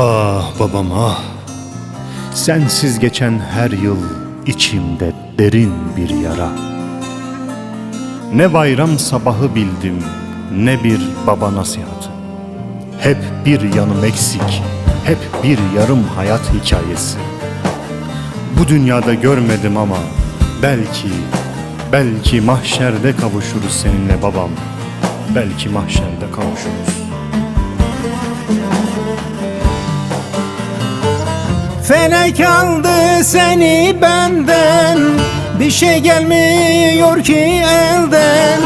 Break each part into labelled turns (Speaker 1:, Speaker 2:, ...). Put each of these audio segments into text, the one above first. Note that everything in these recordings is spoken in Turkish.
Speaker 1: Ah babam ah, sensiz geçen her yıl içimde derin bir yara. Ne bayram sabahı bildim, ne bir baba nasihatı. Hep bir yanım eksik, hep bir yarım hayat hikayesi. Bu dünyada görmedim ama belki mahşerde kavuşuruz seninle babam. Belki mahşerde kavuşuruz.
Speaker 2: Felek aldı seni benden, bir şey gelmiyor ki elden.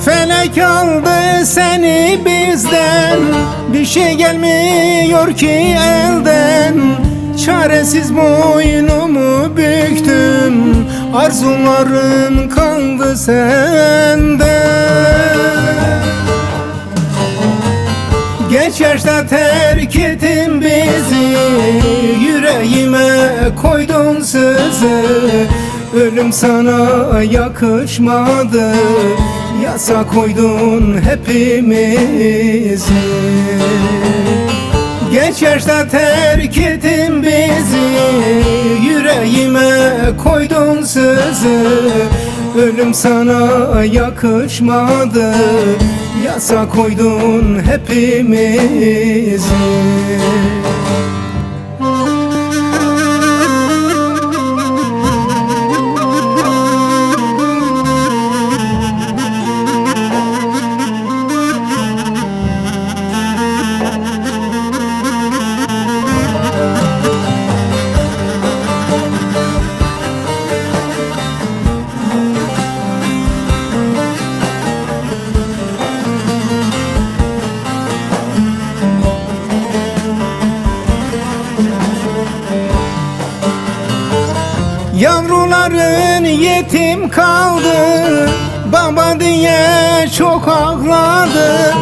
Speaker 2: Felek aldı seni bizden, bir şey gelmiyor ki elden. Çaresiz boynumu büktüm, arzularım kaldı sende. Geç yaşta terk ettin bizi, yüreğime koydun sızı. Ölüm sana yakışmadı, yasa koydun hepimizi. Geç yaşta terk ettin bizi, yüreğime koydun sızı. Ölüm sana yakışmadı, yasa koydun hepimizi. Yavruların yetim kaldı, baba diye çok ağladı.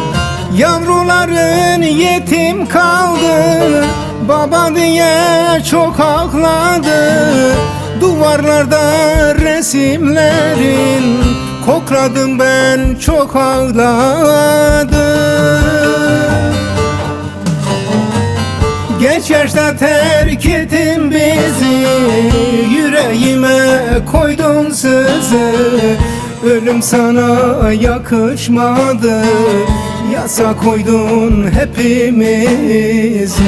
Speaker 2: Yavruların yetim kaldı, baba diye çok ağladı. Duvarlarda resimlerin kokladım, ben çok ağladım. Geç yaşta terk ettin bizi, yüreğime koydun sızı. Ölüm sana yakışmadı, yasa koydun hepimizi.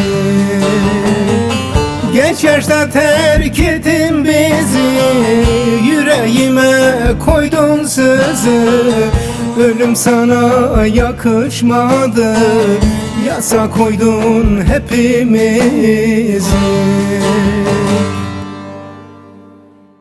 Speaker 2: Geç yaşta terk ettin bizi, yüreğime koydun sızı. Ölüm sana yakışmadı, yasa koydun hepimizi.